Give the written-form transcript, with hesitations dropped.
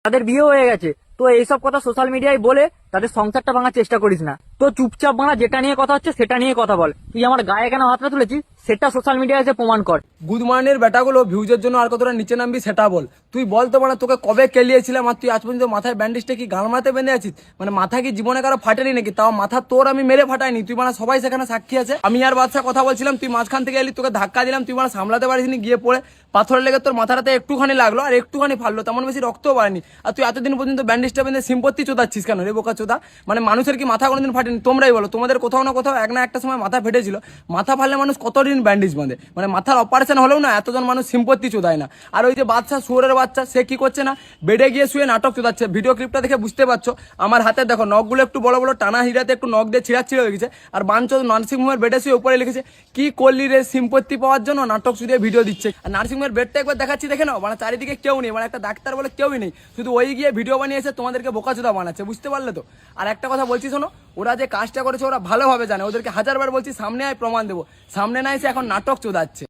তাদের বিয়ে হয়ে গেছে, তো এইসব কথা সোশ্যাল মিডিয়ায় বলে তাদের সংসারটা ভাঙার চেষ্টা করিস না। তো চুপচাপ বানা, যেটা নিয়ে কথা হচ্ছে সেটা নিয়ে কথা বল। তুই আমার গায়ে কেন হাতটা তুলেছিস সেটা সোশ্যাল মিডিয়ায় এসে প্রমাণ কর। গুড মর্নিং বেটাগুলো ভিউজের জন্য আর কতটা নিচে নামবি সেটা বল। তুই বলতো মানে তোকে কবে কেলিয়েছিলাম আর তুই আজ পর্যন্ত মাথায় ব্যান্ডেজটা কি গাল মাথায় বেঁধে আছিস? মানে মাথা কি জীবনে কারো ফাটেনি নাকি? তাও মাথা তোর আমি মেরে ফাটাইনি, তুই মানে সবাই সেখানে সাক্ষী আছে। আমি আর বাদশা কথা বলছিলাম, তুই মাঝখান থেকে এলি, তোকে ধাক্কা দিলাম, তুই মানে সামলাতে পারিসনি, গিয়ে পড়ে পাথরে লেগে তোর মাথাটাতে একটুখানি লাগলো আর একটুখানি ফাটলো, তেমন বেশি রক্তও বাড়েনি। আর তুই এতদিন পর্যন্ত ব্যান্ডেজটা বেঁধে সিম্পত্তি চোদাচ্ছিস কেন রে বোকা চোদা? মানে মানুষের কি মাথা কোনোদিন ফাটেনি? তোমরাই বলো, তোমাদের কোথাও না কোথাও এক না একটা সময় মাথা ফেটেছিল। মাথা ফাটলে মানুষ কতদিন ব্যান্ডেজ বাঁধে? মানে মাথার অপারেশন হলেও না এতজন মানুষ সিম্পত্তি চোদায় না। আর ওই যে বাচ্চা, শুয়োরের বাচ্চা, সে কি করছে না, বেডে গিয়ে শুয়ে নাটক চোদাচ্ছে। ভিডিও ক্লিপটা দেখে বুঝতে পারছো, আমার হাতে দেখো নখগুলো একটু বড় বড় টানা হিরাতে একটু নখ দিয়ে ছিঁড়া হয়ে গেছে। আর বাঞ্চোদ নার্সিংহোমের বেডে শুয়ে উপরে লিখেছে কি করলি রে সিম্পত্তি পাওয়ার জন্য, নাটক শুধু ভিডিও দিচ্ছে। আর নার্সিংহোমের বেডটা একবার দেখাচ্ছি, দেখে নাও, মানে চারিদিকে কেউ নেই, মানে একটা ডাক্তার বলে কেউই নেই, শুধু ওই গিয়ে ভিডিও বানিয়েছে তোমাদেরকে বোকাচোদা বানাচ্ছে, বুঝতে পারলে তো? আর একটা কথা বলছি শোনো, ওরা যে কাজটা করেছে ওরা ভালোভাবে জানে, ওদেরকে হাজারবার বলছি সামনে আয় প্রমাণ দেবো, সামনে না এসে এখন নাটক চোদাচ্ছে।